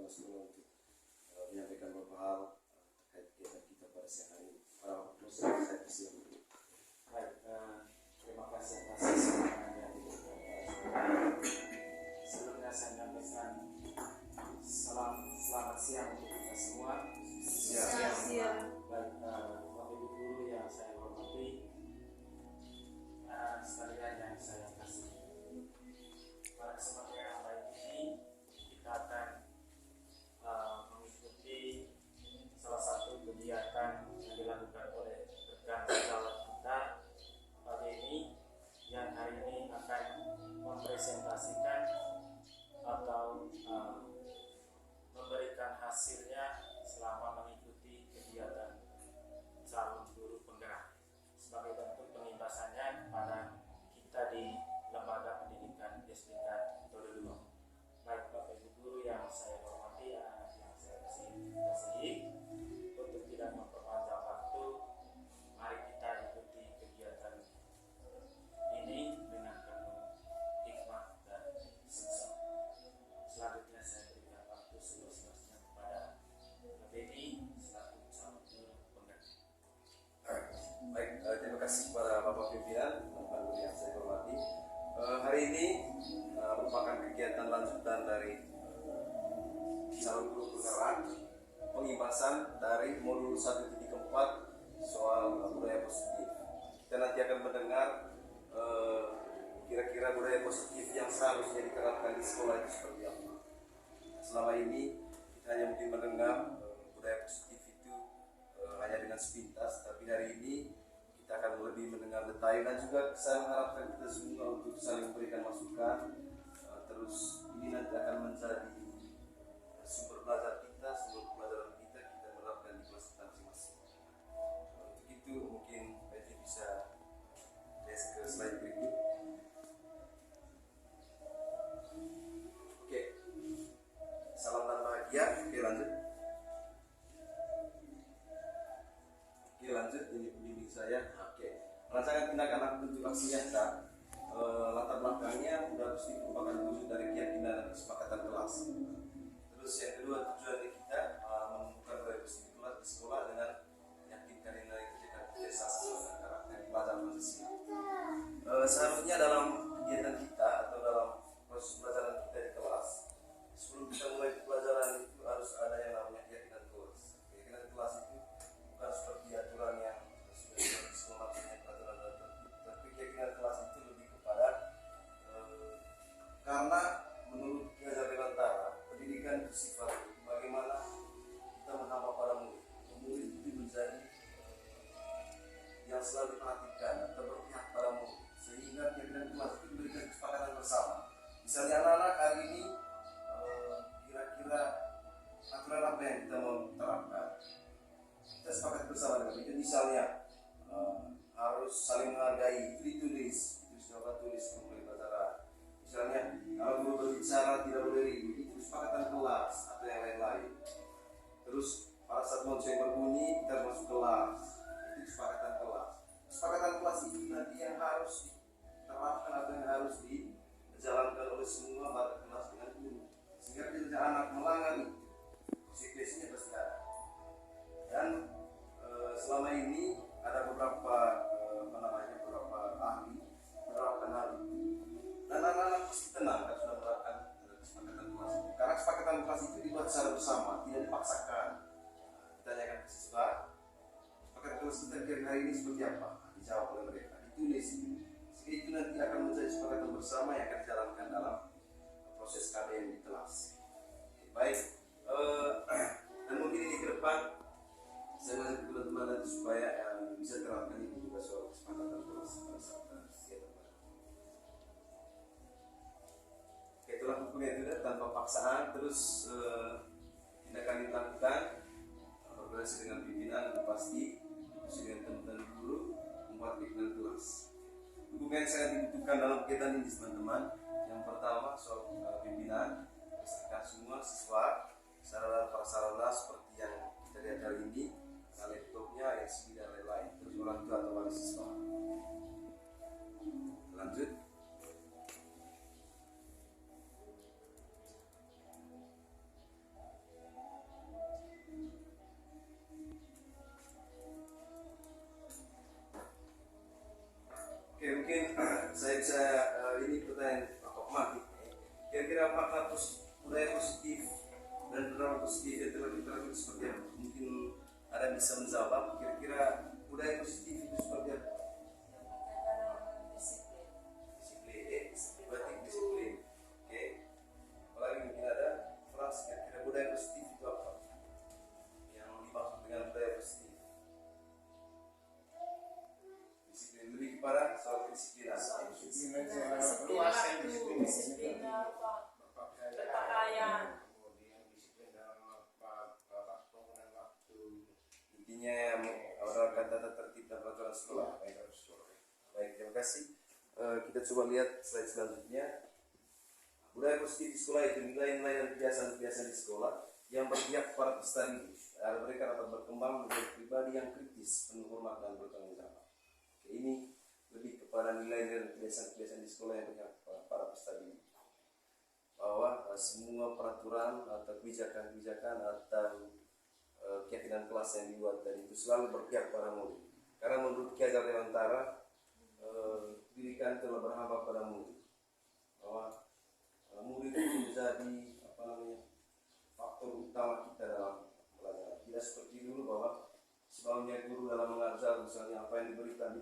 semua untuk menyampaikan beberapa hal terkait kegiatan kita pada siang hari ini. Para dosen saya persilakan. Baik, terima kasih atas semangatnya. Sebelumnya saya menyampaikan selamat siang untuk kita semua. Siang. Baik, Bapak Ibu guru yang saya hormati, sekalian yang saya kasih. Pada kesempatan yang baik ini kita akan mengikuti salah satu kegiatan yang dilakukan oleh rekan sejawat kita pagi ini, yang hari ini akan mempresentasikan atau memberikan hasilnya selama mengikuti kegiatan calon guru penggerak sebagai bentuk pengimbasannya pada kita di lembaga pendidikan SDK Todo 2. Baik Bapak Ibu guru yang saya hormati, yang saya kasihi, untuk tidak memperpanjang waktu, mari kita ikuti kegiatan ini dengan penuh hikmat dan sukses. Selanjutnya saya berikan waktu seluas-luasnya kepada Beni selaku calon guru penggerak. Baik, terima kasih kepada Bapak pimpinan, Bapak Guru yang saya hormati. Hari ini merupakan kegiatan lanjutan dari calon guru penggerak, pengimbasan dari modul 1.4 soal budaya positif. Kita nanti akan mendengar kira-kira budaya positif yang seharusnya diterapkan di sekolah itu seperti apa. Selama ini kita hanya mungkin mendengar budaya positif itu hanya dengan sepintas, tapi hari ini kita akan lebih mendengar detail, dan juga saya mengharapkan kita semua untuk saling memberikan masukan. Terus ini nanti akan menjadi sumber belajar kita, sumber pelajaran kita menerapkan di kelas kita masing-masing. Untuk itu mungkin Betty bisa lihat ke slide berikut. Oke, salam dan bahagia. Oke, lanjut. Ini pembimbing saya. Oke, rancangan tindakan laku bentuk aksi nyata. Latar belakangnya sudah pasti merupakan wujud dari keyakinan dan kesepakatan kelas. Terus yang kedua, tujuan kita menemukan budaya positif kelas di sekolah dengan meyakinkan nilai kebijakan desa sesuai dengan karakter pelajaran Pancasila. Seharusnya dalam kegiatan kita atau dalam proses pelajaran kita di kelas, sebelum kita mulai pelajaran itu harus ada yang namanya keyakinan kelas. Keyakinan kelas itu bukan seperti aturan yang sudah di sekolah punya peraturan dan tertib, tapi keyakinan kelas itu lebih kepada karena menurut Ki Hajar Dewantara, pendidikan itu sifat bagaimana kita menambah pada murid. Murid itu menjadi yang selalu diperhatikan atau berpihak pada murid, sehingga keyakinan kelas itu memberikan kesepakatan bersama. Misalnya anak-anak hari ini kira-kira aturan apa yang kita mau terapkan, kita sepakat bersama dengan itu. Misalnya harus saling menghargai, itu ditulis, itu sudah tulis mulai pelajaran. Misalnya kalau guru berbicara tidak boleh ribut, itu kesepakatan kelas atau yang lain-lain. Terus pada saat lonceng berbunyi kita masuk kelas, itu kesepakatan kelas. Kesepakatan kelas itu nanti yang harus diterapkan atau yang harus dijalankan oleh semua pada kelas dengan guru, sehingga ketika anak melanggar itu konsekuensinya pasti ada. Dan selama ini ada beberapa beberapa ahli menerapkan hal itu, dan anak-anak pasti tenang kalau sudah menerapkan kesepakatan kelas itu, karena kesepakatan kelas itu dibuat secara bersama, tidak dipaksakan. Ditanyakan ke siswa, kesepakatan kelas kita hari ini seperti apa? Dijawab oleh mereka, ditulis. Sehingga itu nanti akan menjadi kesepakatan bersama yang akan dijalankan dalam proses KBM di kelas. Baik, dan mungkin ini ke depan saya mengajak teman-teman nanti supaya bisa terapkan ini juga soal kesepakatan kelas pada saat kegiatan baru. Oke, itulah bukunya itu tanpa paksaan. Terus tindakan yang dilakukan berkoordinasi dengan pimpinan dan pasti diskusi dengan teman-teman guru membuat kegiatan kelas. Dukungan yang sangat dibutuhkan dalam kegiatan ini teman-teman. Yang pertama soal pimpinan, beserta semua siswa sarana prasarana seperti yang kita lihat hari ini, laptopnya, LCD dan lain-lain. Terus orang tua atau wali siswa. Lanjut. Oke, mungkin saya bisa ini pertanyaan Pak Mati. Kira-kira makna budaya positif dan penerapan positif yang telah diterapkan seperti apa? Mungkin ada bisa menjawab. Kira-kira budaya positif itu seperti apa? Disiplin, berarti disiplin. Oke. Apalagi mungkin ada frase kira-kira budaya positif itu apa? Yang dimaksud dengan budaya positif. Disiplin lebih kepada soal kedisiplinan. Disiplin berpakaian. Kemudian disiplin dalam penggunaan waktu. Intinya menerapkan tata tertib dan peraturan sekolah. Baik, terima kasih. Kita coba lihat slide selanjutnya. Budaya positif di sekolah itu nilai-nilai dan kebiasaan-kebiasaan di sekolah yang berpihak kepada peserta didik agar mereka dapat berkembang menjadi pribadi yang kritis, penuh hormat dan bertanggung jawab. Oke, ini lebih kepada nilai dan kebiasaan-kebiasaan di sekolah yang berpihak kepada para peserta didik. Bahwa semua peraturan atau kebijakan-kebijakan atau keyakinan kelas yang dibuat tadi itu selalu berpihak pada murid. Karena menurut Ki Hajar Dewantara, pendidikan telah berhampa pada murid. Bahwa murid itu menjadi faktor utama kita dalam pelajaran. Tidak seperti dulu bahwa sebelumnya guru dalam mengajar misalnya apa yang diberikan.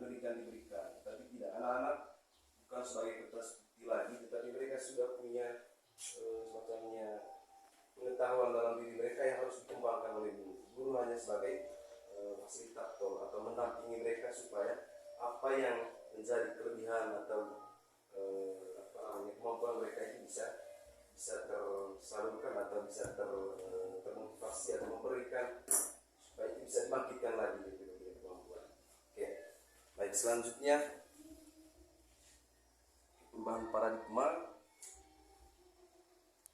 Tapi tidak, anak-anak bukan sebagai kertas bukti lagi, tetapi mereka sudah punya semacamnya pengetahuan dalam diri mereka yang harus dikembangkan oleh guru. Guru hanya sebagai fasilitator atau mendampingi mereka supaya apa yang menjadi kelebihan atau kemampuan mereka itu bisa tersalurkan atau bisa termotivasi atau memberikan supaya itu bisa dibangkitkan lagi gitu kemampuan. Oke, baik, selanjutnya perubahan paradigma.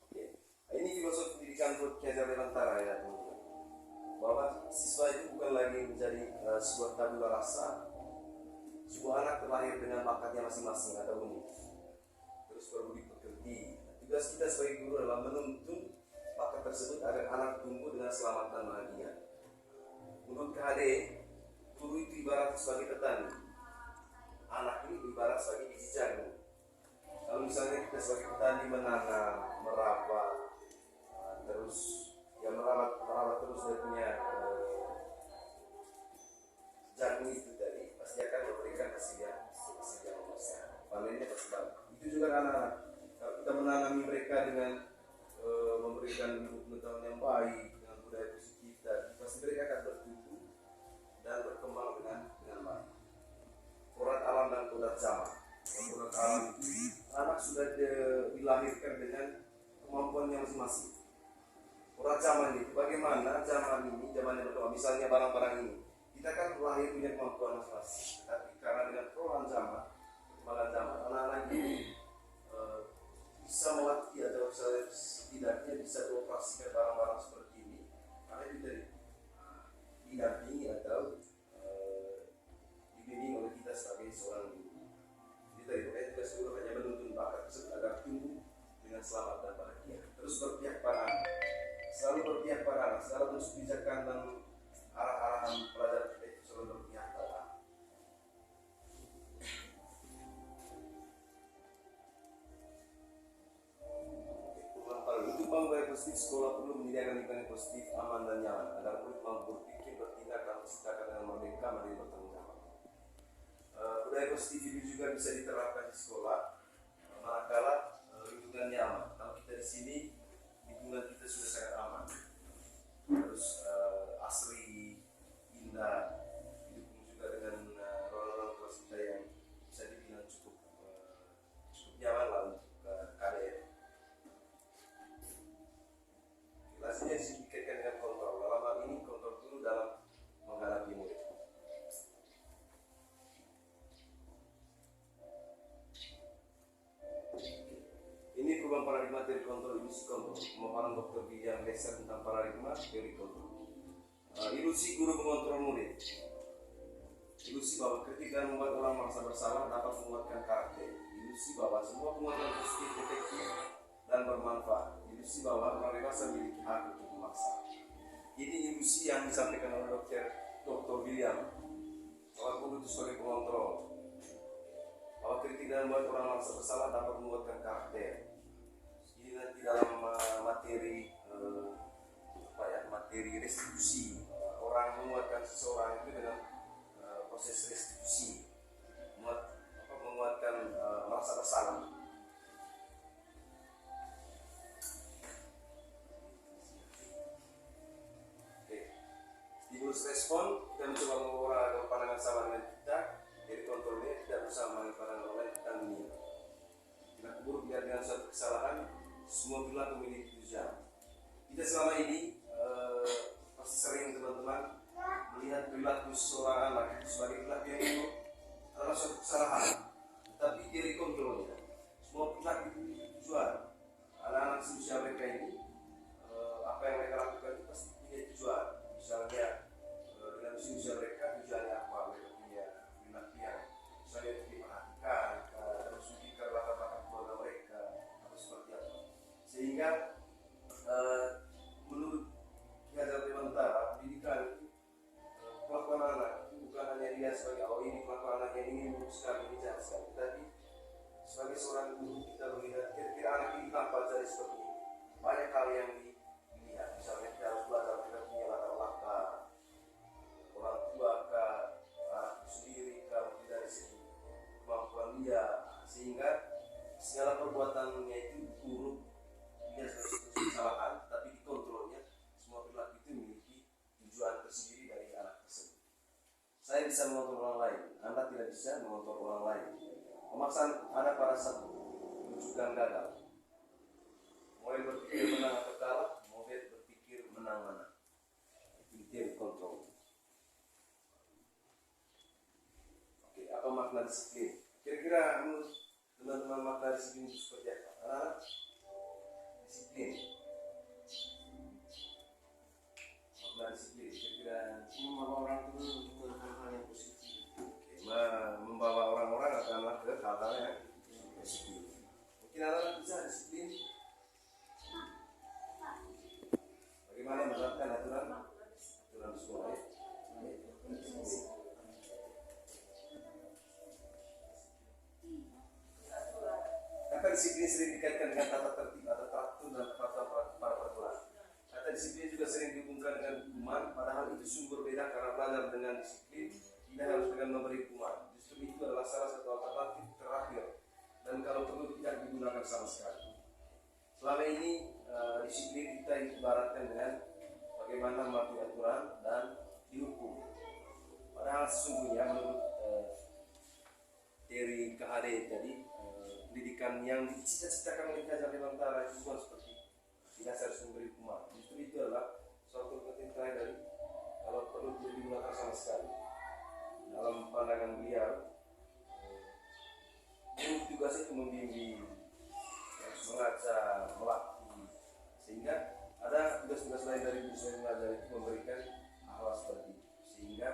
Oke, ini filosofi pendidikan menurut Ki Hajar Dewantara ya teman-teman, bahwa siswa itu bukan lagi menjadi sebuah tabula rasa. Sebuah anak terlahir dengan bakatnya masing-masing atau unik, terus berbudi pekerti. Tugas kita sebagai guru adalah menuntun bakat tersebut agar anak tumbuh dengan selamat dan bahagia. Menurut KHD, guru itu ibarat sebagai petani, anak ini ibarat sebagai biji jagung. Kalau misalnya kita sebagai petani menanam, merawat, terus ya merawat terus dia punya jagung itu tadi pasti akan memberikan hasil yang besar. Panennya pasti bagus. Itu juga anak-anak. Kalau kita menanami mereka dengan memberikan pengetahuan yang baik, dengan budaya positif, dan pasti mereka akan bertumbuh dan berkembang dengan baik. Kodrat alam dan kodrat zaman. Kodrat alam itu anak sudah dilahirkan dengan kemampuannya masing-masing. Kodrat zaman itu bagaimana zaman ini, zaman yang berkembang. Misalnya barang-barang ini, kita kan lahir punya kemampuan masing-masing, tapi karena dengan perubahan zaman, perkembangan zaman, anak-anak ini bisa melatih atau setidaknya bisa beroperasikan barang-barang seperti ini karena itu didampingi atau dibimbing oleh kita sebagai seorang guru. Jadi tadi pokoknya tugas guru hanya menuntun bakat tersebut agar tumbuh dengan selamat dan bahagia. Terus berpihak pada anak, selalu berpihak pada anak, selalu terus kebijakan dan arah-arahan pelajaran kita itu selalu berpihak pada anak. Untuk budaya positif, sekolah perlu menyediakan lingkungan yang positif, aman dan nyaman agar murid mampu berpikir, bertindak dan menciptakan dengan merdeka, mandiri, bertanggung jawab. Budaya positif itu juga bisa diterapkan di sekolah manakala lingkungan nyaman. Kalau kita di sini lingkungan kita sudah sangat aman, terus asri, indah, didukung juga dengan orang-orang kelas kita yang bisa dibilang cukup nyaman lah untuk KDR. Hasilnya dikaitkan dengan kontrol. Dalam hal ini kontrol dulu dalam menghadapi murid. Ini perubahan paradigma teori kontrol, ilusi kontrol. Pemaparan Dr. William Lesser tentang paradigma teori kontrol. Ilusi guru mengontrol murid. Ilusi bahwa ketika membuat orang merasa bersalah dapat menguatkan karakter. Ilusi bahwa semua pengontrol positif efektif dan bermanfaat. Ilusi bahwa orang dewasa memiliki hak untuk memaksa. Ini ilusi yang disampaikan oleh Dr. William bahwa guru itu sebagai pengontrol. mengkritik dan membuat orang merasa bersalah dapat membuatkan karakter. Ini nanti dalam materi materi restitusi. Orang menguatkan seseorang itu dengan proses restitusi, menguatkan merasa bersalah. Stimulus respon, kita mencoba membawa orang agar pandangan sama dengan kita, jadi kontrolnya tidak berusaha mengalami pandangan orang lain dan dunia. Kita buruk biar dengan suatu kesalahan, semua perilaku memiliki tujuan. Kita selama ini pasti sering teman-teman melihat perilaku seorang anak sebagai perilaku yang itu adalah suatu kesalahan, tetapi dari kontrolnya. Semua perilaku itu tujuan. Anak-anak seusia mereka ini, apa yang mereka lakukan itu pasti punya tujuan. Misalnya dalam usia mereka tujuannya apa, mereka punya perilaku yang misalnya untuk diperhatikan, terus ke latar belakang keluarga mereka atau seperti apa. Sehingga menurut Gajar Dewantara, pendidikan itu kelakuan anak itu bukan hanya dia sebagai ini kelakuan anak yang ini buruk sekali, ini jahat sekali, tapi sebagai seorang guru kita melihat kira-kira anak ini tanpa jadi seperti ini. Banyak hal yang dilihat, misalnya kita harus belajar kita punya latar belakang orang tua kah, anak sendiri kah, mungkin dari segi kemampuan dia, sehingga segala perbuatannya itu buruk dia sebagai kesalahan, tapi dikontrolnya semua perilaku itu memiliki tujuan tersendiri dari anak tersebut. Saya bisa mengontrol orang lain, Anda tidak bisa mengontrol orang lain. Pemaksaan anak pada satu rujukan gagal. Mulai berpikir menang atau kalah, mau berpikir menang mana. Itu yang kontrol. Oke, apa makna disiplin? Kira-kira menurut teman-teman makna disiplin itu seperti apa? Anak-anak, disiplin. Makna disiplin, kira-kira Membawa orang itu ke hal-hal yang positif. membawa orang-orang akan ke hal-hal yang positif. Mungkin anak-anak bisa disiplin. Bagaimana menerapkan aturan sekolah? Kata disiplin sering dikaitkan dengan tata tertib atau teratur dan peraturan para peraturan. Kata disiplin juga sering dihubungkan dengan hukuman, padahal itu sumber beda karena belajar dengan disiplin tidak harus dengan memberi hukuman. Justru itu adalah salah satu alternatif terakhir dan kalau perlu tidak digunakan sama sekali. Selama ini disiplin kita ibaratkan dengan bagaimana mematuhi aturan dan dihukum. Padahal sesungguhnya menurut teori KHD tadi, pendidikan yang dicita-citakan oleh Gajar Dewantara itu bukan seperti itu. Tidak harus memberi hukuman. Justru itu adalah suatu ketentuan dari kalau perlu tidak digunakan sama sekali. Dalam pandangan beliau, tugas itu membimbing, mengajar, melatih, sehingga ada tugas-tugas lain dari guru mengajar itu memberikan hal seperti itu, sehingga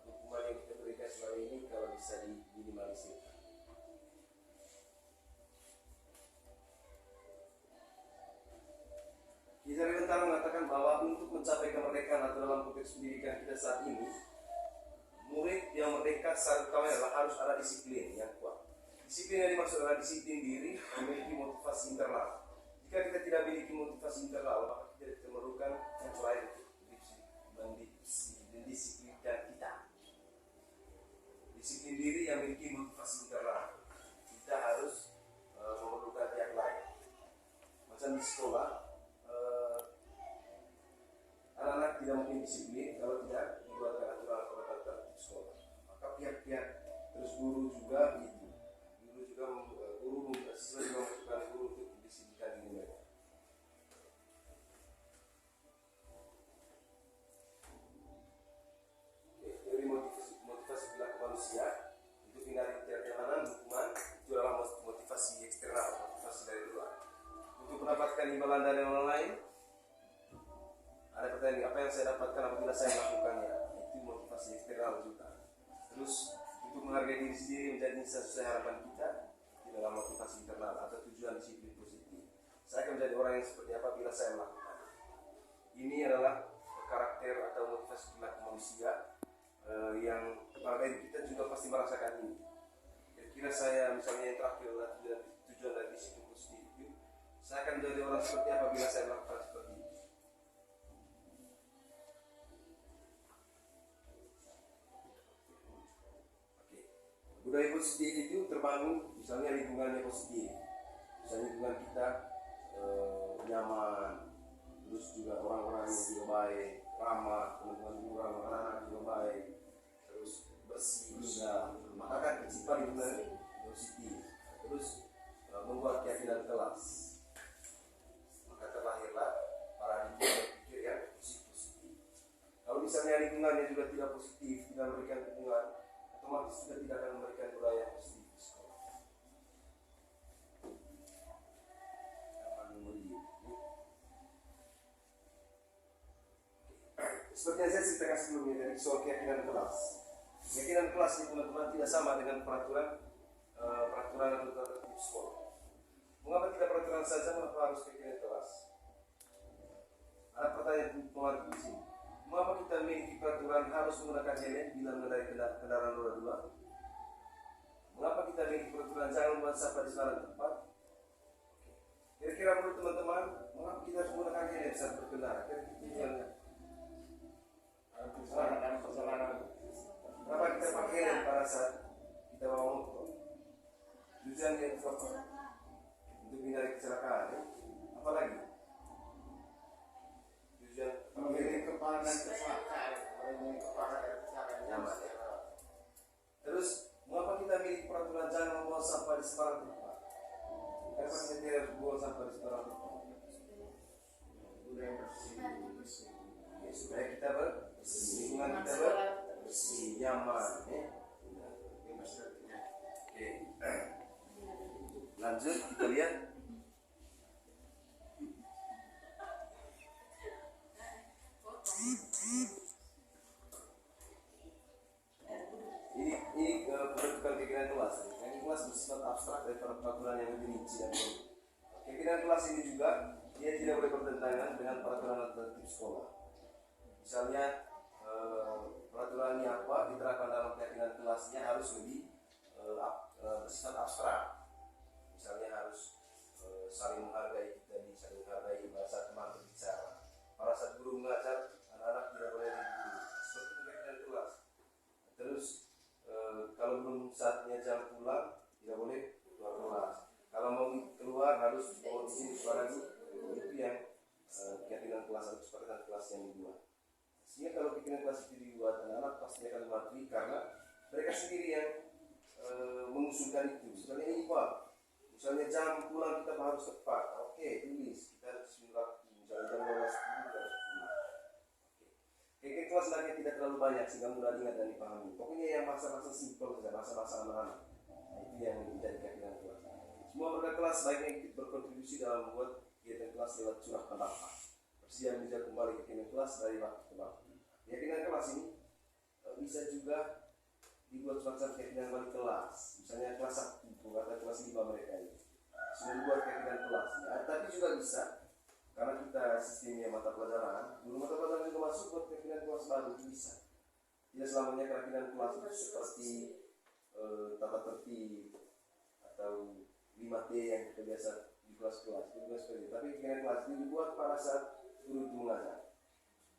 hukuman yang kita berikan selama ini kalau bisa diminimalisir. Gajar Dewantara mengatakan bahwa untuk mencapai kemerdekaan atau dalam konteks pendidikan kita saat ini, murid yang merdeka syarat utama adalah harus ada disiplin yang kuat. Disiplin yang dimaksud adalah disiplin diri, memiliki motivasi internal. Jika kita tidak memiliki motivasi internal, maka kita tidak memerlukan yang lain untuk mendisiplinkan kita. Disiplin diri yang memiliki motivasi internal. Kita harus memerlukan yang lain. Macam di sekolah, anak-anak tidak mungkin disiplin kalau tidak dibuatkan aturan terhadap sekolah. Maka pihak-pihak terus guru juga begitu. Guru sesuai membutuhkan guru untuk didisiplinkan diri mereka. Teori motivasi perilaku manusia untuk hindari ketidaknyamanan hukuman itu adalah motivasi eksternal, motivasi dari luar. Untuk mendapatkan imbalan dari orang lain, ada pertanyaan apa yang saya dapatkan apabila saya melakukannya, itu motivasi eksternal juga. Terus untuk menghargai diri sendiri menjadi sesuai harapan kita dalam motivasi internal atau tujuan disiplin positif. Saya akan menjadi orang yang seperti apa bila saya melakukan. Ini adalah karakter atau motivasi perilaku manusia yang pada diri kita juga pasti merasakan ini. kira saya misalnya yang terakhir adalah tujuan dari situ positif itu, saya akan jadi orang seperti apa bila saya melakukan seperti itu. Oke. Budaya positif itu terbangun misalnya lingkungannya positif, misalnya lingkungan kita nyaman, terus juga orang-orang yang juga baik, ramah, teman-teman juga anak-anak juga baik, terus bersih juga, maka kan tercipta lingkungan positif. Terus membuat keyakinan kelas, maka terlahirlah paradigma berpikir yang positif. Kalau misalnya lingkungannya juga tidak positif, tidak memberikan dukungan, otomatis juga tidak akan memberikan budaya yang positif di sekolah. Seperti yang saya ceritakan sebelumnya dari soal keyakinan kelas. Keyakinan kelas itu teman-teman tidak sama dengan peraturan atau tertib sekolah. Mengapa tidak peraturan saja, mengapa harus keyakinan kelas? Ada pertanyaan pengaruh di sini. Mengapa kita memiliki peraturan harus menggunakan helm bila mengendarai kendaraan roda 2? Mengapa kita memiliki peraturan jangan membuang sampah di sembarang tempat? Kira-kira menurut teman-teman, mengapa kita harus menggunakan helm saat berkendara? Kira-kira kenapa kita pakai helm pada saat kita bawa motor? Tujuan yang untuk menghindari kecelakaan, ya? Apalagi tujuan Mengirim kepala dan kecelakaan, nyaman, ya? Terus mengapa kita milih peraturan jangan membuang sampah di sembarang tempat? Kenapa kita tidak harus buang sampah di sembarang tempat? budaya bersih. Ya, supaya kita bersih, lingkungan kita bersih, nyaman, ya? Oke. Lanjut kita lihat. Ini bentukan keyakinan kelas. Keyakinan kelas bersifat abstrak daripada peraturan yang lebih rinci dan rumit. Keyakinan kelas ini juga dia tidak boleh bertentangan dengan peraturan alternatif sekolah. Misalnya peraturannya apa diterapkan dalam keyakinan kelasnya harus lebih bersifat abstrak. Misalnya harus saling menghargai, kita saling menghargai pada saat teman berbicara, pada saat guru mengajar anak-anak tidak boleh ribut, seperti itu keyakinan kelas. Terus kalau belum saatnya jam pulang tidak boleh keluar kelas, kalau mau keluar harus bawa izin kepada guru. Itu yang keyakinan kelas atau kesepakatan kelas yang dibuat. Sehingga kalau keyakinan kelas itu dibuat, anak-anak pasti akan mematuhi karena mereka sendiri yang mengusulkan itu. Misalnya ini Pak, misalnya jam pulang kita harus tepat. Oke, tulis kita harus waktu. Misalnya jam 12.10 kita harus pulang. Keyakinan kelas lagi tidak terlalu banyak sehingga mudah diingat dan dipahami. Pokoknya yang masa-masa simpel saja, masa-masa anak-anak. Itu yang menjadi keyakinan kelas. Semua warga kelas baiknya ikut berkontribusi dalam membuat kegiatan kelas lewat curah pendapat. Bersedia menjaga kembali keyakinan kelas dari waktu ke waktu. Keyakinan kelas ini bisa juga dibuat semacam keyakinan wali kelas. Misalnya kelas 1 atau kelas 5 mereka ini sudah dibuat keyakinan kelas. Ya, tapi juga bisa karena kita sistemnya mata pelajaran, guru mata pelajaran juga masuk buat keyakinan kelas baru, bisa. Tidak selamanya keyakinan kelas itu seperti tata tertib atau 5T yang kita biasa di kelas-kelas itu juga seperti itu. Tapi keyakinan kelas itu dibuat pada saat guru itu mengajar.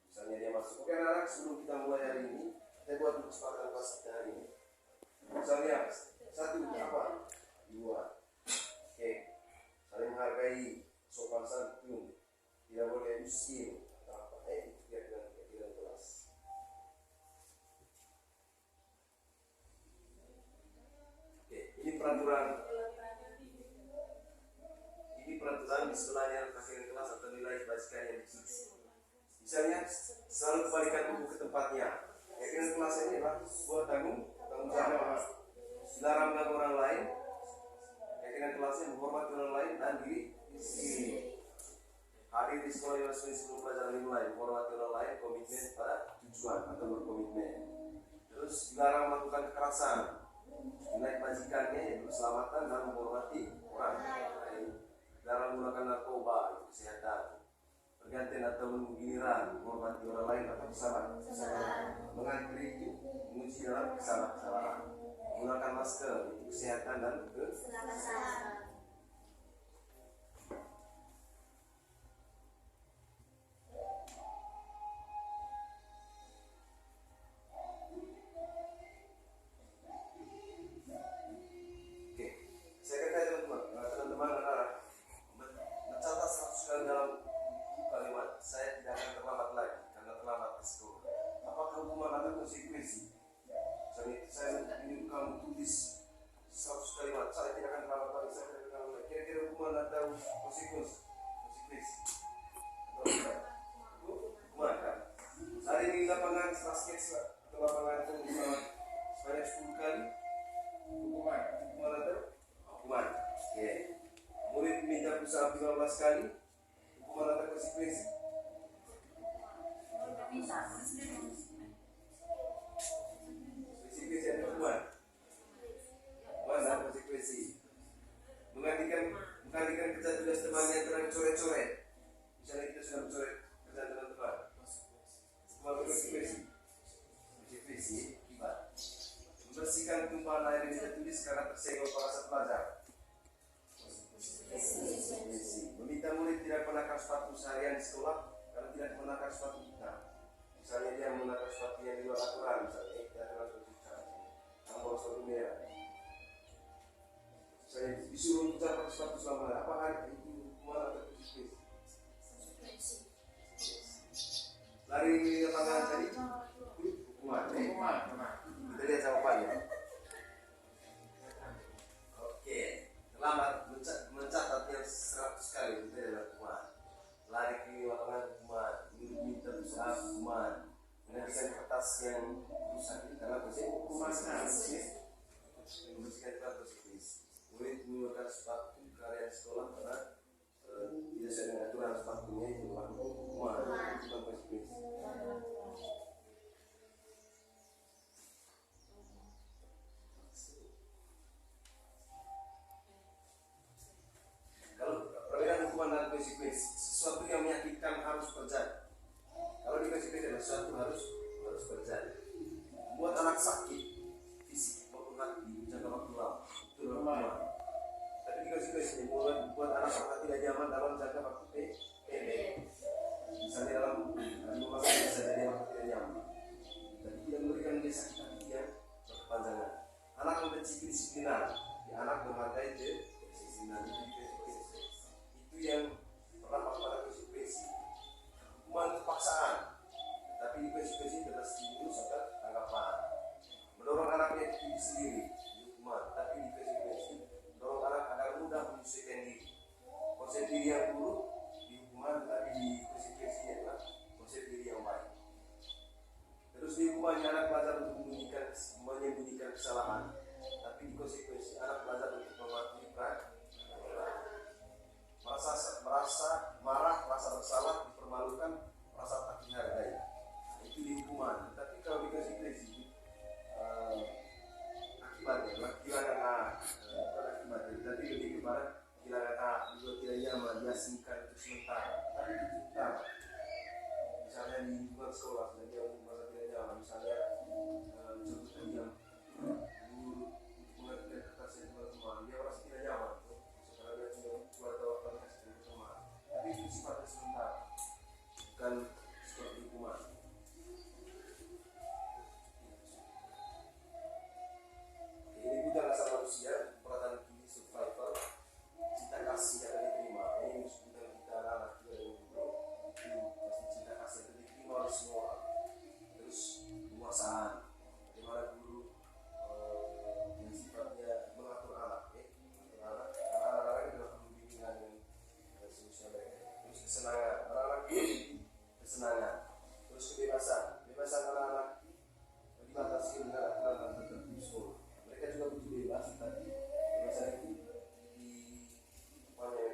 Misalnya dia masuk, oke anak-anak sebelum kita mulai hari ini, kita buat kesepakatan kelas kita hari ini. Misalnya 1 apa? 2. Oke, saling menghargai, sopan santun, tidak boleh miskin atau apa. Itu keyakinan kelas. Oke, ini peraturan di sekolahnya keyakinan kelas atau nilai basikan yang disitu. Misalnya selalu kembalikan buku ke tempatnya. Keyakinan kelas ini adalah buat tanggung jawab. Dilarang mengganggu orang lain. Keyakinan kelasnya menghormati orang lain dan diri sendiri. Hadir di sekolah yang sebelum pelajaran dimulai, menghormati orang lain, komitmen pada tujuan atau berkomitmen. Terus dilarang melakukan kekerasan. Nilai kebajikannya yaitu keselamatan dan menghormati orang lain. Dilarang menggunakan narkoba, itu kesehatan. Pergantian atau giliran, menghormati orang lain atau kesalahan. Mengakhiri itu menguji dalam kesalahan. menggunakan masker untuk kesehatan dan Selamat. Oke, saya kata teman-teman anak-anak mencatat 100 kali dalam buku kalimat saya tidak akan terlambat lagi karena terlambat ke sekolah. Apakah hukuman ada konsekuensi? Saya ingin kamu tulis 100 kalimat saya tidak akan terlambat lagi, saya tidak akan terlambat lagi. Kira-kira hukuman ada konsekuensi? Hukuman kan? Hari ini lapangan basket atau lapangan pembukaan sebanyak 10 kali. Hukuman ada? Hukuman. Oke. Murid minta pulsa 15 kali. Hukuman ada konsekuensi? Konsekuensi ada hukuman. Hukuman ada konsekuensi. Menghentikan kerja tugas temannya yang terang coret-coret. Misalnya kita sudah mencoret kerjaan teman-teman. Hukuman ada konsekuensi. Konsekuensi akibat. Membersihkan tumpahan air yang tidak tulis karena tersenggol para pelajar. Meminta murid tidak mengenakan sepatu seharian di sekolah karena tidak mengenakan sepatu hitam. Misalnya dia menggunakan sepatu yang di luar aturan, misalnya dia adalah sepatu hitam, yang bawa sepatu merah. Saya disuruh putar pakai sepatu selama apa hari itu hukuman atau konsekuensi? Lari di lapangan tadi hukuman. Kita lihat jawabannya. Oke, terlambat mencatat yang 100 kali itu adalah hukuman. Lari ke lapangan hukuman, minta usaha hukuman, menghentikan kertas yang rusak ini karena hukuman. Membersihkan kertas konsekuensi. Murid menggunakan sepatu karya sekolah karena tidak sesuai dengan aturan sepatunya itu hukuman, bukan konsekuensi. Kalau perbedaan hukuman dan konsekuensi, sesuatu yang menyakitkan harus terjadi. Kalau di konsekuensi adalah sesuatu harus terjadi. Buat anak sakit fisik maupun hati jangka waktu lama itu adalah hukuman. Tapi di konsekuensi buat anak tidak nyaman dalam jangka waktu pendek. Misalnya dalam 5 menit saja dia tidak nyaman. Tapi tidak memberikan dia sakit hati yang berkepanjangan. Anak membenci kedisiplinan, anak menghargai kedisiplinan itu yang berdampak pada konsekuensi. Hukuman kepaksaan, tapi di konsekuensi adalah stimulus atau tanggapan. Mendorong anaknya diri sendiri, hukuman, tapi di konsekuensi mendorong anak agar mudah menyesuaikan diri. Konsep diri yang buruk di hukuman, tapi di konsekuensi adalah konsep diri yang baik. Terus di hukumannya anak belajar untuk menyembunyikan kesalahan, tapi di konsekuensi anak belajar untuk mematuhi merasa marah, merasa bersalah, dipermalukan, merasa tak dihargai. Itu di hukuman. Tapi kalau di konsekuensi akibatnya adalah kehilangan bukan akibatnya, tapi lebih kepada kehilangan juga tidak nyaman, diasingkan untuk sementara. Tapi itu utama. Misalnya di lingkungan sekolah, dia merasa tidak nyaman, misalnya contohnya yang guru mengerjakan kertas yang teman-teman, dia merasa tidak nyaman. Sekarang dia sudah keluar atau teman, tapi itu sifatnya sementara, bukan seperti hukuman. Ini bukan rasa manusia, peradaban kini survival, cinta kasih yang diterima. Ini bukan kita anak juga yang dulu, pasti cinta kasih yang diterima oleh semua orang. Terus penguasaan, bagaimana guru yang sifatnya mengatur anak, anak-anak itu dalam pembimbingan dan seterusnya mereka. Terus kesenangan, anak-anak kesenangan. Terus kebebasan anak-anak dibatasi dengan aturan dan tertentu sekolah. Mereka juga butuh bebas, tapi kebebasan itu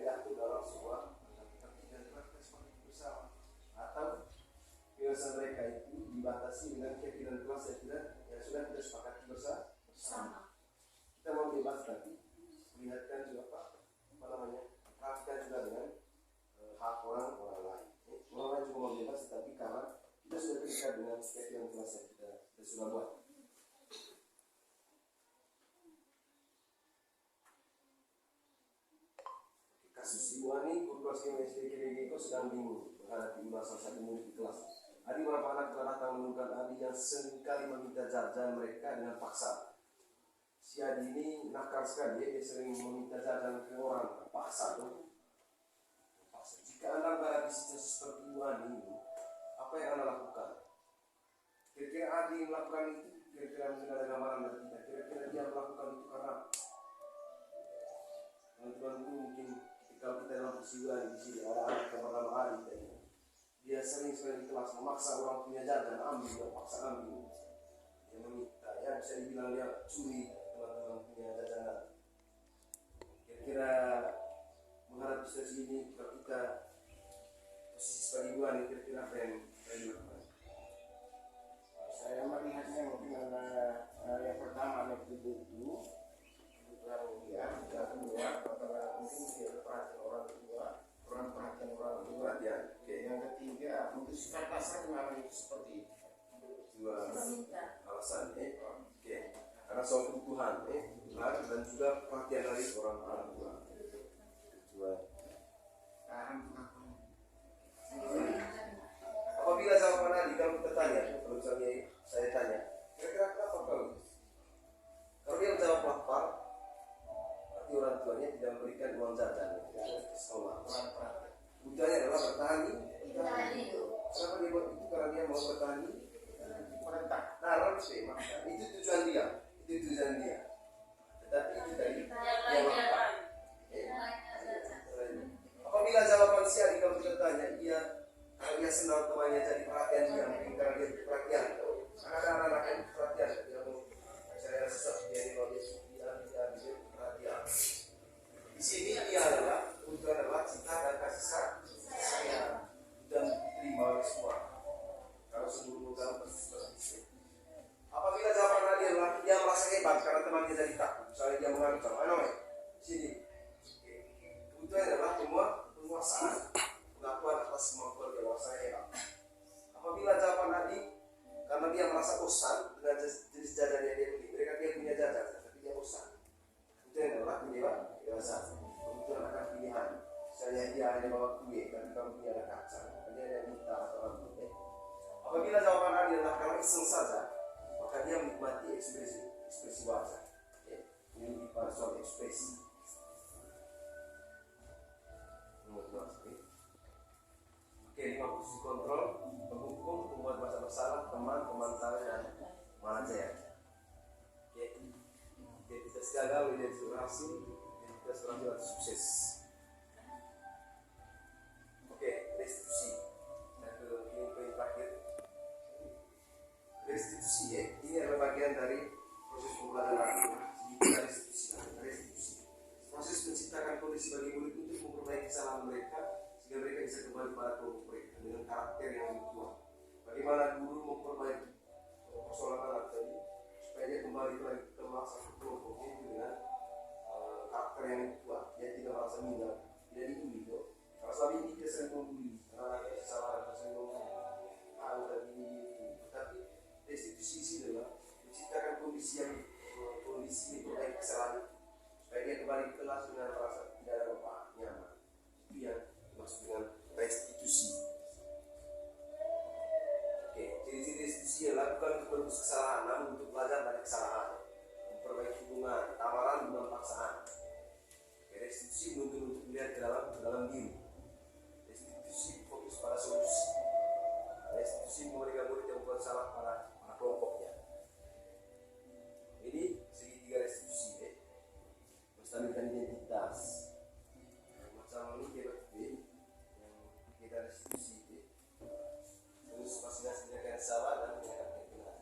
diatur dalam sebuah tertib dan praktek seperti bersama. Atau kebebasan mereka itu dibatasi dengan keyakinan kelas yang sudah kita sepakati bersama. Kita mau bebas, tapi melihatkan juga perhatikan juga dengan hak orang lain. Orang lain juga mau bebas, tapi karena kita sudah terikat dengan keyakinan kelas yang kita sudah buat. kasus Ibu Ani, guru kelas SD KDG itu sedang bingung menghadapi ulah salah satu murid di kelas. Ada beberapa anak telah datang menemukan Adi yang seringkali meminta jajan mereka dengan paksa. Si Adi ini nakal sekali, dia sering meminta jajan ke orang, paksa tuh. Paksa. Jika Anda menghadapi situasi seperti Ibu Ani ini, apa yang Anda lakukan? Kira-kira Adi melakukan itu, kira-kira mungkin ada gambaran dari kita. Kira-kira dia melakukan itu karena teman-teman mungkin kalau kita dalam peristiwa di sini ada anak yang bernama Adi tadi. Dia sering sekali di kelas memaksa orang punya jajan, ambil, dia paksa ambil. Dia meminta, ya bisa dibilang dia curi teman-teman punya jajanan. Kira-kira menghadapi situasi ini, kalau kita posisi sebagai Ibu Ani, kira-kira apa yang dilakukan? Saya melihatnya mungkin yang pertama itu kebutuhan dia, yang kedua karena mungkin dia perhatian orang tua, kurang perhatian orang tua. Perhatian. Yang ketiga mungkin sifat dasar memang itu seperti itu. Dua Meminta. alasan, oke. Karena soal kebutuhan, kebutuhan dan juga perhatian dari orang tua. Dua. Apabila jawaban Adi, kalau kita tanya, kalau misalnya saya tanya, kira-kira kenapa kau? Kalau dia menjawab lapar, berarti orang tuanya tidak memberikan uang jajan ke sekolah. Kebutuhannya adalah bertahan. Kenapa dia buat itu? Karena dia mau bertahan. Nah, harus itu tujuan dia. Tetapi itu tadi yang lapar. Apabila jawaban si Adi kalau kita tanya, kalau dia senang temannya jadi perhatian dia, mungkin karena dia perhatian. Karena ada anak-anak yang perhatian, dia mau mencari sesuatu dia dia perhatian. Di sini dia adalah kebutuhan adalah cinta dan kasih sayang dan diterima oleh semua. Kalau sebelum kamu pasti. Apabila jawaban Adi adalah dia merasa hebat karena temannya jadi takut, misalnya dia mengancam, sini. Kebutuhan adalah penguasaan, pengakuan atas kemampuan dia merasa hebat. Apabila jawaban Adi karena dia merasa bosan dengan jenis jajan yang dia beli, dia punya jajan, tapi dia bosan. Kebutuhan adalah dewasa. Kebutuhan akan pilihan. Misalnya dia hanya bawa kue, tapi kamu punya ada kacang, dia ada minta atau apa. Apabila jawaban Adi adalah karena iseng saja, maka dia menikmati ekspresi wajah. Ini pada soal ekspresi. Oke, 5 posisi kontrol, penghukum, pembuat merasa bersalah, teman tahu dan manajer. Oke, identitas gagal, identitas berhasil, identitas berhasil atau sukses. Oke, restitusi. Saya ke poin terakhir. Restitusi ini adalah bagian dari proses pembelajaran. Restitusi. Proses menciptakan kondisi bagi murid untuk memperbaiki kesalahan mereka sehingga mereka bisa kembali pada kelompok mereka dengan karakter yang lebih kuat. Bagaimana guru memperbaiki persoalan anak tadi supaya dia kembali lagi ke masa kelompoknya itu dengan karakter yang lebih kuat. Dia tidak merasa minder, tidak dibully kok. Karena selama ini dia sering membuli, karena ada kesalahan, dia sering membuli. Dan ini. Tapi restitusi di sini adalah menciptakan kondisi yang memperbaiki kesalahan itu supaya dia kembali ke kelas dengan merasa tidak ada apa nyaman. Itu yang dimaksud dengan restitusi. Oke, ciri-ciri restitusi adalah bukan untuk menebus kesalahan, namun untuk belajar dari kesalahan, memperbaiki hubungan, tawaran bukan paksaan. Oke, restitusi menuntut untuk melihat ke dalam diri. Restitusi fokus pada solusi. Restitusi memberikan murid yang bukan salah pada kelompoknya. Ini segitiga restitusi, menstabilkan identitas. Macam ini yang kita restitusi, terus masing-masing yang salah dan menyatakan yang benar.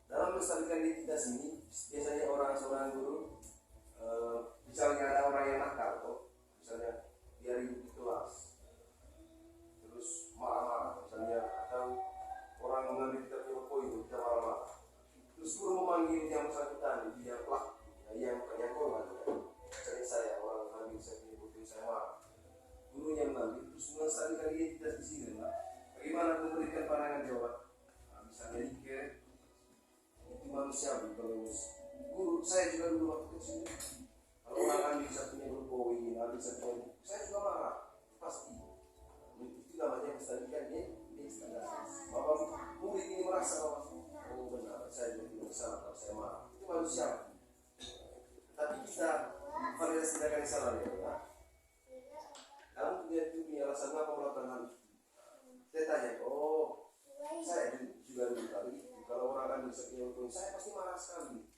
Dalam menstabilkan identitas ini, biasanya seorang guru, misalnya ada orang yang nakal, misalnya dia ribut di kelas, terus marah-marah, misalnya atau orang mengambil kita punya poin itu kita marah-marah. Terus guru memanggil yang bersangkutan, dia pelaku, yang korban. Misalnya saya orang mengambil saya punya poin, saya marah. Gurunya mengambil, terus menstabilkan identitas di sini, bagaimana memberikan pandangan jawab. Misalnya dikir, itu manusiawi kalau guru saya juga dulu waktu kecil. Kalau orang ambil bisa punya buku ini, A bisa punya buku, saya juga marah pasti. Itu namanya pendidikan ini standar. Bahwa murid ini merasa bahwa oh benar, saya jadi bersalah kalau saya marah. Itu manusia. Tapi kita validasi tindakan yang salah ya. Kamu punya alasan apa melakukan hal itu? Saya tanya, oh saya juga dulu kali kalau orang ambil sekian poin saya pasti marah sekali,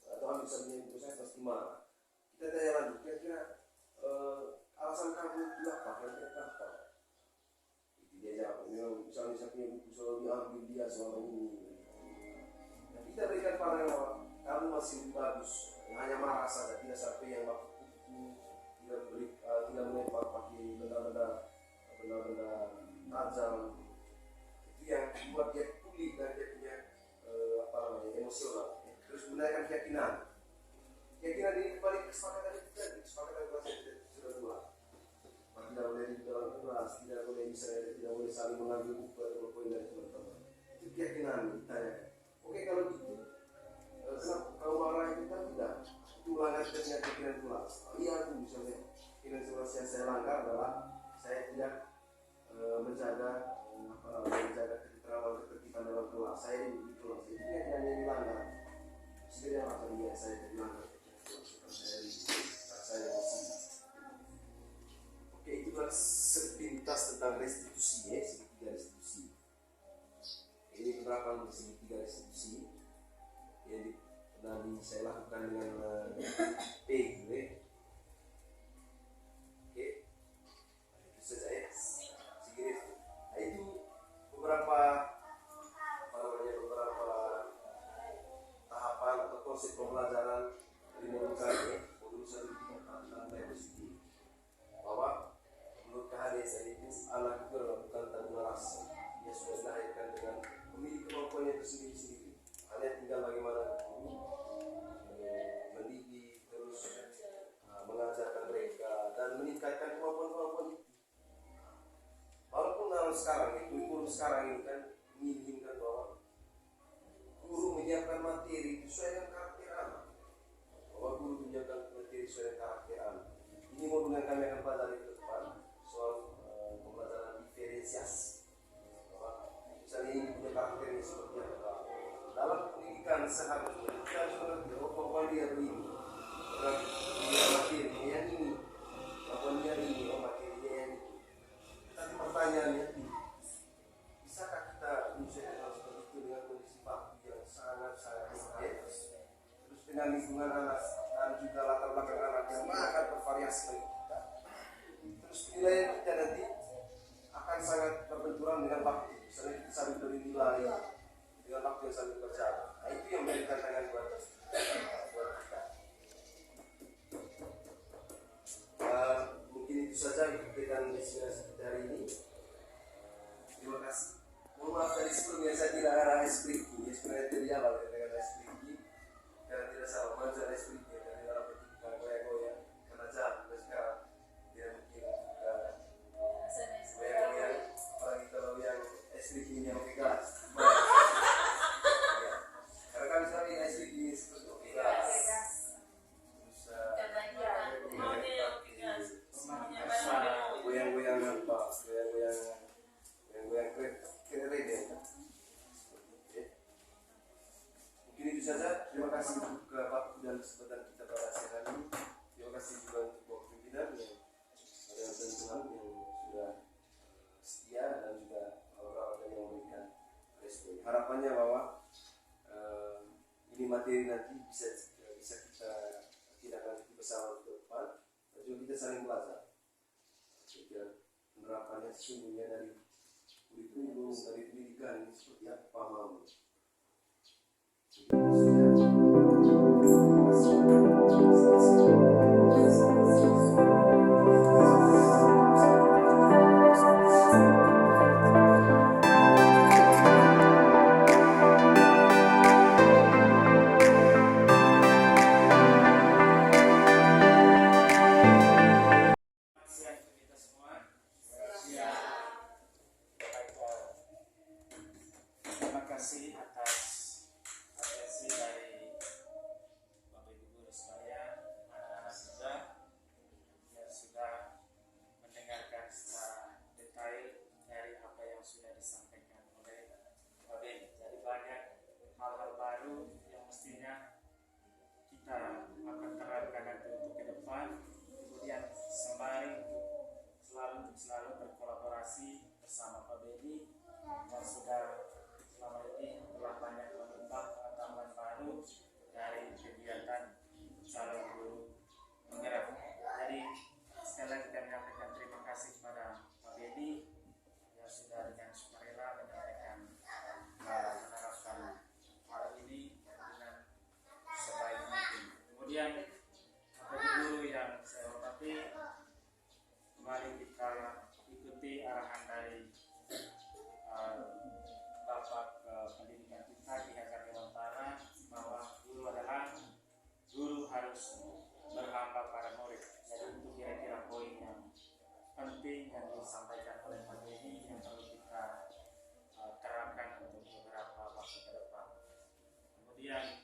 atau ambil sekian poin saya pasti marah. Kita tanya lanjut, kira-kira alasan kamu itu apa? Kira-kira apa? Itu dia jawab, misalnya saya punya buku selalu diambil dia selama ini. Nah, kita berikan pandangan bahwa kamu masih bagus, hanya marah saja, tidak sampai yang waktu buku tidak melempar pakai benda-benda tajam. Itu yang membuat dia pulih dan dia punya emosional. Terus menaikkan keyakinan ini kembali ke kesepakatan itu tadi. Kesepakatan kelas kita sudah dua. Tidak boleh di dalam kelas, tidak boleh misalnya tidak boleh saling mengambil buku atau poin dari teman-teman. Itu keyakinan ditanya. Oke, kalau gitu kalau marah itu kan tidak, itu melanggar keyakinan kelas. Iya, itu misalnya keyakinan kelas yang saya langgar adalah saya tidak menjaga keterangan ketertiban dalam kelas. Saya di kelas itu keyakinan yang dilanggar. Sebenarnya apa dia saya dilanggar saya masih. Oke, itu adalah sepintas tentang restitusi ya, segitiga restitusi. Ini penerapan segitiga restitusi yang saya lakukan dengan P gitu ya. Oke, itu saja ya. Nah, itu beberapa tahapan atau konsep pembelajaran dari modul KHD, modul 1 tentang restitusi. Bahwa menurut KHD itu anak itu adalah bukan tabula rasa. Dia sudah dilahirkan dengan memiliki kemampuannya tersendiri-sendiri. Hanya tinggal bagaimana mendidik, terus mengajarkan mereka dan meningkatkan kemampuan-kemampuan itu. Walaupun dalam sekarang kurikulum sekarang ini kan menginginkan bahwa guru menyiapkan materi sesuai dengan karakter anak. Bahwa guru menyiapkan materi sesuai dengan karakter anak. Ini modul yang kami akan pelajari ke depan soal pembelajaran diferensiasi. Misalnya ini punya karakternya seperti apa. Dalam pendidikan seharusnya kita harus mengerti bahwa dia begini, dia materinya yang ini, bahwa dia ini, materinya yang itu. Tapi pertanyaannya, bisakah kita menyesuaikan hal seperti itu dengan kondisi waktu yang sangat-sangat bebas, terus dengan lingkungan anak dan juga latar belakang anak yang sangat bervariasi bagi kita. Terus penilaian kita nanti akan sangat berbenturan dengan waktu. Misalnya kita sambil beri nilai dengan waktu yang sambil berjalan. Nah, itu yang menjadi tantangan buat kita. Mungkin itu saja dengan diskusi kita hari ini. Terima kasih. Mohon maaf tadi sebelumnya saya tidak ada espriki. Sebenarnya itu dia awal dengan espriki. Karena tidak salah baca espriki dari dalam ketika goyang-goyang karena jam sekarang dia mungkin goyang-goyang. Apalagi kalau yang esprikinya pakai gas. Karena kami selalu espriki seperti pakai gas. Goyang-goyang apa? Goyang-goyang keren. Mungkin itu saja. Terima kasih untuk waktu dan kesempatan kita pada siang hari ini. Terima kasih juga untuk Bapak Pimpinan yang ada Tuhan yang sudah setia dan juga orang-orang yang memberikan respon. Harapannya bahwa ini materi nanti bisa kita tindakan bersama ke depan dan juga kita saling belajar. Penerapannya sesungguhnya dari kurikulum, dari pendidikan ini seperti apa mau. Terima kasih atas atensi dari mari kita ikuti arahan dari Bapak pendidikan kita di Hajar Dewantara bahwa guru harus berhamba para murid. Jadi itu kira-kira poin yang penting yang disampaikan oleh Pak Dedi yang perlu kita terapkan untuk beberapa waktu ke depan. Kemudian